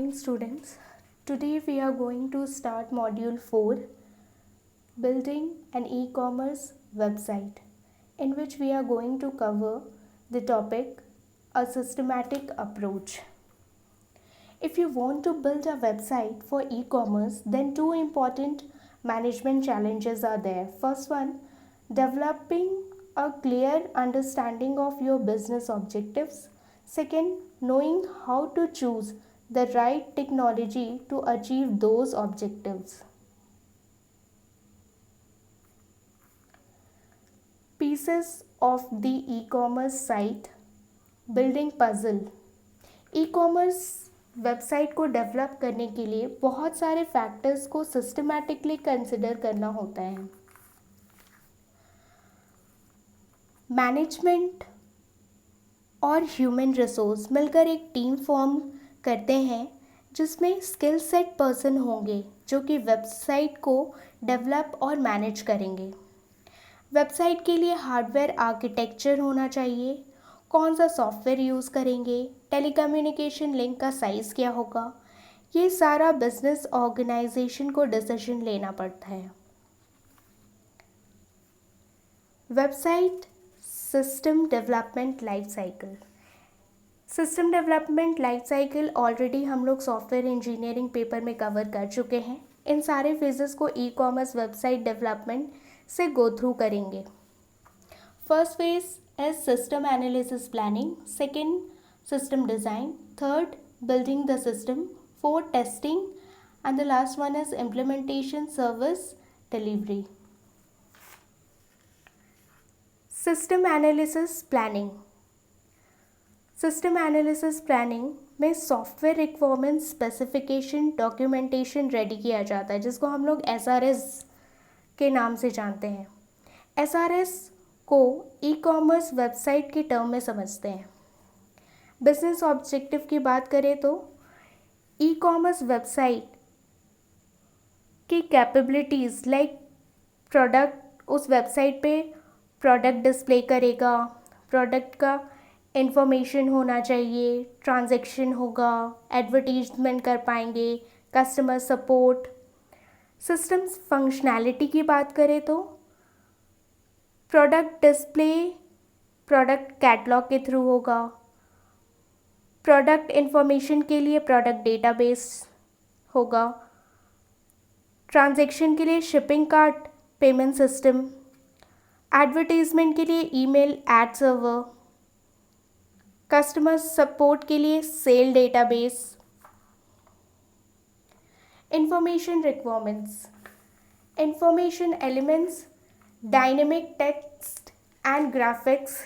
Morning students, today we are going to start module 4, building an e-commerce website, in which we are going to cover the topic a systematic approach. If you want to build a website for e-commerce, then two important management challenges are there. First one, developing a clear understanding of your business objectives. Second, knowing how to choose the right technology to achieve those objectives. Pieces of the e-commerce site building puzzle. E-commerce website को develop करने के लिए बहुत सारे factors को systematically consider करना होता है. मैनेजमेंट और ह्यूमन रिसोर्स मिलकर एक टीम फॉर्म करते हैं जिसमें स्किल सेट पर्सन होंगे जो कि वेबसाइट को डेवलप और मैनेज करेंगे. वेबसाइट के लिए हार्डवेयर आर्किटेक्चर होना चाहिए. कौन सा सॉफ्टवेयर यूज़ करेंगे, टेलीकम्युनिकेशन लिंक का साइज़ क्या होगा, ये सारा बिजनेस ऑर्गेनाइजेशन को डिसीजन लेना पड़ता है. Website system development life cycle. System development life cycle already हम लोग सॉफ्टवेयर इंजीनियरिंग पेपर में कवर कर चुके हैं. इन सारे फेजेस को ई कॉमर्स वेबसाइट डेवलपमेंट से गो थ्रू करेंगे. First phase is system analysis planning, second system design, third building the system, fourth testing, and the last one is implementation service delivery. System analysis planning. System analysis planning में software requirement specification documentation ready किया जाता है जिसको हम लोग SRS के नाम से जानते हैं. SRS को ई कॉमर्स वेबसाइट के टर्म में समझते हैं. बिजनेस ऑब्जेक्टिव की बात करें तो ई कॉमर्स वेबसाइट की कैपेबिलिटीज़ लाइक प्रोडक्ट, उस वेबसाइट पे प्रोडक्ट डिस्प्ले करेगा, प्रोडक्ट का इंफॉर्मेशन होना चाहिए, ट्रांजैक्शन होगा, एडवर्टीजमेंट कर पाएंगे, कस्टमर सपोर्ट. सिस्टम्स फंक्शनैलिटी की बात करें तो प्रोडक्ट डिस्प्ले प्रोडक्ट कैटलॉग के थ्रू होगा. प्रोडक्ट इंफॉर्मेशन के लिए प्रोडक्ट डेटाबेस होगा. ट्रांजैक्शन के लिए shipping cart payment system. Advertisement के लिए email ad server. Customer support के लिए sale database. Information requirements. Information elements dynamic text and graphics,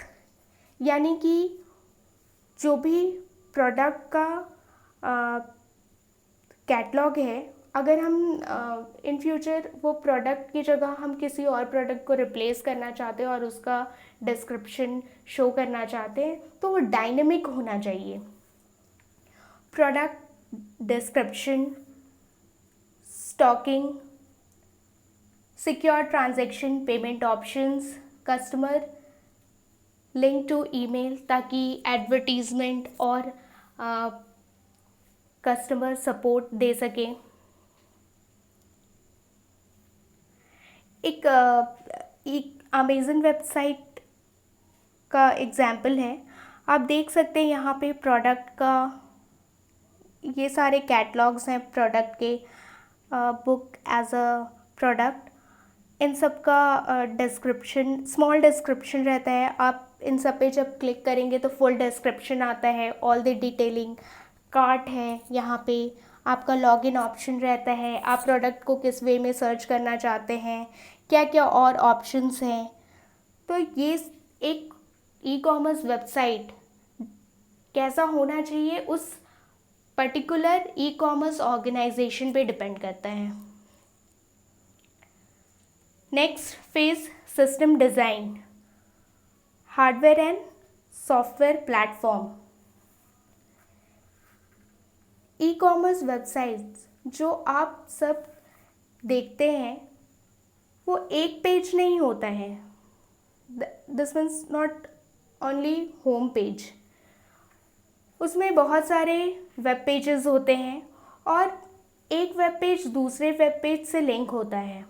यानी कि जो भी प्रोडक्ट का कैटलॉग है, अगर हम इन फ्यूचर वो प्रोडक्ट की जगह हम किसी और प्रोडक्ट को रिप्लेस करना चाहते हैं और उसका डिस्क्रिप्शन शो करना चाहते हैं तो वो डायनेमिक होना चाहिए. Product description, stocking, secure transaction payment options, customer link to email ताकि एडवर्टीजमेंट और कस्टमर सपोर्ट दे सकें. एक अमेज़न वेबसाइट का एग्जाम्पल है. आप देख सकते हैं यहाँ पे प्रोडक्ट का ये सारे कैटलॉग्स हैं प्रोडक्ट के, बुक एज अ प्रोडक्ट. इन सब का डिस्क्रिप्शन, स्मॉल डिस्क्रिप्शन रहता है. आप इन सब पे जब क्लिक करेंगे तो फुल डिस्क्रिप्शन आता है, ऑल द डिटेलिंग. कार्ट है, यहाँ पे आपका लॉगिन ऑप्शन रहता है, आप प्रोडक्ट को किस वे में सर्च करना चाहते हैं, क्या क्या और ऑप्शंस हैं. तो ये एक ई कॉमर्स वेबसाइट कैसा होना चाहिए उस पर्टिकुलर ई कॉमर्स ऑर्गेनाइजेशन पे डिपेंड करता है. Next phase system design, hardware and software platform. E commerce websites जो आप सब देखते हैं वो एक पेज नहीं होता है. This means not only home page. उसमें बहुत सारे वेब पेजेस होते हैं और एक वेब पेज दूसरे वेब पेज से लिंक होता है।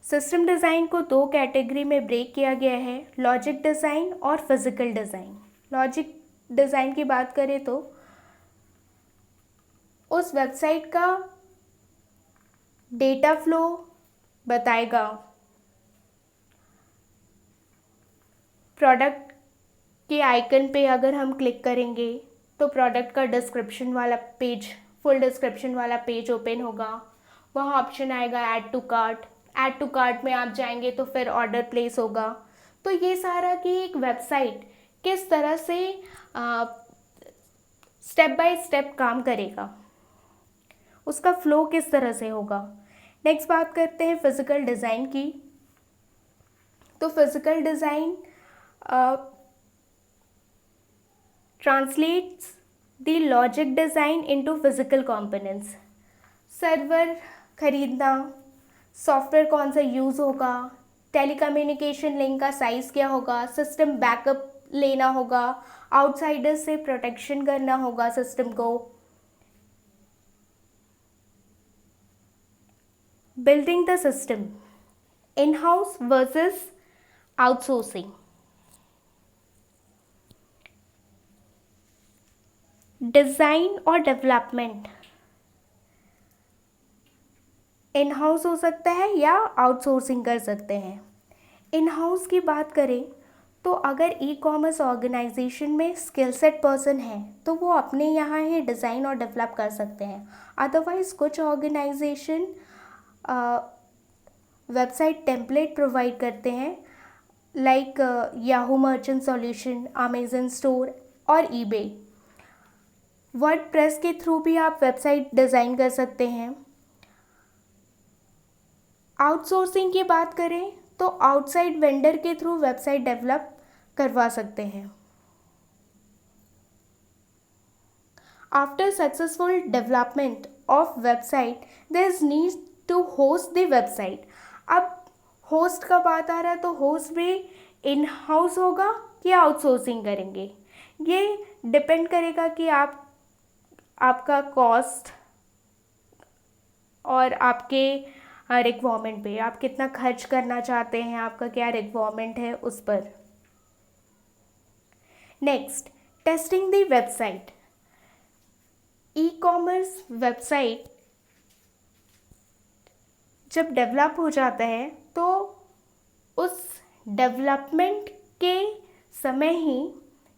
सिस्टम डिज़ाइन को दो कैटेगरी में ब्रेक किया गया है, लॉजिक डिज़ाइन और फिज़िकल डिज़ाइन। लॉजिक डिज़ाइन की बात करें तो उस वेबसाइट का डेटा फ्लो बताएगा, प्रोडक्ट के आइकन पे अगर हम क्लिक करेंगे तो प्रोडक्ट का डिस्क्रिप्शन वाला पेज, फुल डिस्क्रिप्शन वाला पेज ओपन होगा। वहाँ ऑप्शन आएगा add to cart, add to cart में आप जाएंगे तो फिर ऑर्डर प्लेस होगा। तो ये सारा कि एक वेबसाइट किस तरह से स्टेप बाय स्टेप काम करेगा, उसका फ्लो किस तरह से होगा। नेक्स्ट बात करते हैं फिज़िकल डिज़ाइन की। तो physical design translates the logic design into physical components। Server खरीदना, सॉफ्टवेयर कौन सा यूज़ होगा, टेलीकम्युनिकेशन लिंक का साइज़ क्या होगा, सिस्टम बैकअप लेना होगा, आउटसाइडर्स से प्रोटेक्शन करना होगा सिस्टम को। Building the system, in house versus outsourcing. Design और डेवलपमेंट इन हाउस हो सकता है या आउटसोर्सिंग कर सकते हैं। इन हाउस की बात करें तो अगर ई कॉमर्स ऑर्गेनाइजेशन में स्किल सेट पर्सन है तो वो अपने यहाँ ही डिज़ाइन और डेवलप कर सकते हैं। अदरवाइज़ कुछ ऑर्गेनाइजेशन वेबसाइट टेम्पलेट प्रोवाइड करते हैं, like Yahoo merchant solution, Amazon store और ईबे। वर्डप्रेस के थ्रू भी आप वेबसाइट डिज़ाइन कर सकते हैं। आउटसोर्सिंग की बात करें तो आउटसाइड वेंडर के थ्रू वेबसाइट डेवलप करवा सकते हैं। After successful development of website there is need to host the website. अब होस्ट का बात आ रहा है तो होस्ट भी इन हाउस होगा या आउटसोर्सिंग करेंगे, ये डिपेंड करेगा कि आपका कॉस्ट और आपके रिक्वायरमेंट पे, आप कितना खर्च करना चाहते हैं, आपका क्या रिक्वायरमेंट है उस पर। Next, testing the website. E commerce website जब डेवलप हो जाता है तो उस डेवलपमेंट के समय ही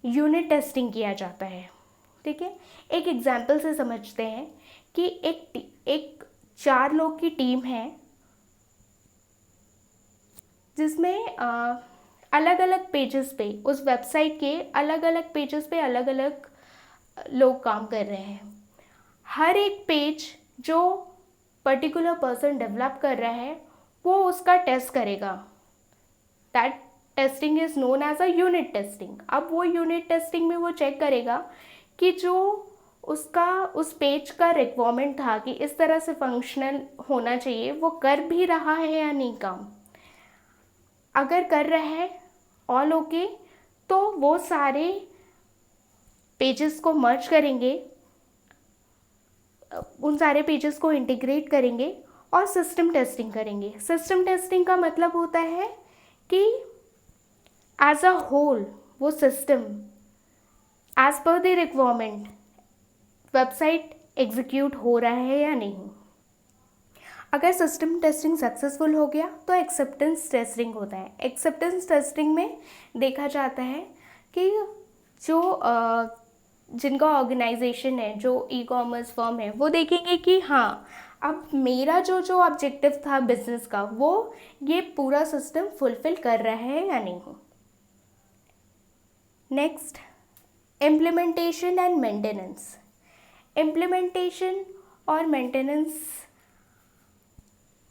यूनिट टेस्टिंग किया जाता है। ठीक है, एक एग्जाम्पल से समझते हैं कि एक 4 लोग की टीम है जिसमें अलग अलग पेजेस पे, उस वेबसाइट के अलग अलग पेजेस पे अलग अलग लोग काम कर रहे हैं। हर एक पेज जो पर्टिकुलर पर्सन डेवलप कर रहा है वो उसका टेस्ट करेगा। That testing is known as a unit testing. अब वो यूनिट टेस्टिंग में वो चेक करेगा कि जो उसका उस पेज का रिक्वायरमेंट था कि इस तरह से फंक्शनल होना चाहिए, वो कर भी रहा है या नहीं काम। अगर कर रहा है ऑल ओके तो वो सारे पेजेस को मर्ज करेंगे, उन सारे पेजेस को इंटीग्रेट करेंगे और सिस्टम टेस्टिंग करेंगे। सिस्टम टेस्टिंग का मतलब होता है कि एज अ होल वो system as per the requirement website execute हो रहा है या नहीं। अगर सिस्टम टेस्टिंग सक्सेसफुल हो गया तो एक्सेप्टेंस टेस्टिंग होता है। एक्सेप्टेंस टेस्टिंग में देखा जाता है कि जो जिनका ऑर्गेनाइजेशन है, जो ई कॉमर्स फर्म है, वो देखेंगे कि हाँ अब मेरा जो ऑब्जेक्टिव था बिजनेस का वो ये पूरा सिस्टम फुलफिल कर रहा है या नहीं। Next, implementation and maintenance. Implementation और मेंटेनेंस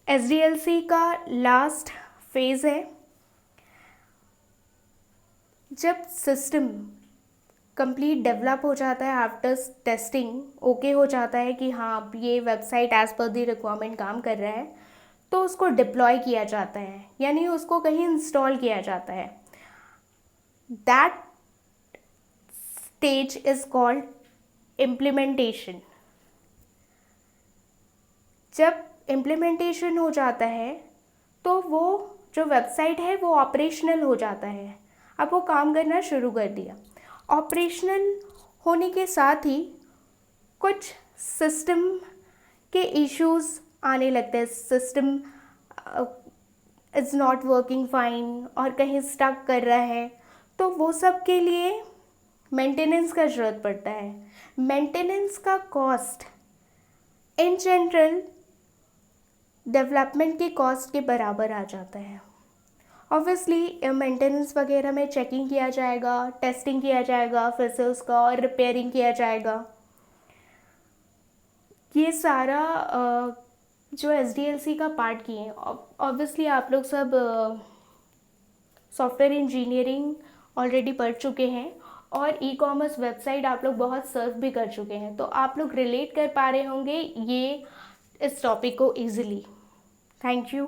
SDLC का लास्ट फेज़ है। जब सिस्टम कंप्लीट डेवलप हो जाता है, आफ्टर टेस्टिंग ओके हो जाता है कि हाँ ये website as per the requirement काम कर रहा है, तो उसको डिप्लॉय किया जाता है, यानी उसको कहीं इंस्टॉल किया जाता है। That stage is called implementation. जब इम्प्लीमेंटेशन हो जाता है तो वो जो वेबसाइट है वो ऑपरेशनल हो जाता है। अब वो काम करना शुरू कर दिया। ऑपरेशनल होने के साथ ही कुछ सिस्टम के इश्यूज आने लगते हैं। System is not working fine और कहीं स्टक कर रहा है, तो वो सब के लिए मेंटेनेंस का ज़रूरत पड़ता है। मेंटेनेंस का कॉस्ट इन जनरल डेवलपमेंट के कॉस्ट के बराबर आ जाता है। ऑब्वियसली मेंटेनेंस वगैरह में चेकिंग किया जाएगा, टेस्टिंग किया जाएगा, फिर से उसका और रिपेयरिंग किया जाएगा। ये सारा जो SDLC का पार्ट किए हैं। ऑब्वियसली आप लोग सब सॉफ्टवेयर इंजीनियरिंग ऑलरेडी पढ़ चुके हैं और ई-कॉमर्स वेबसाइट आप लोग बहुत सर्व भी कर चुके हैं, तो आप लोग रिलेट कर पा रहे होंगे ये इस टॉपिक को ईजिली। Thank you.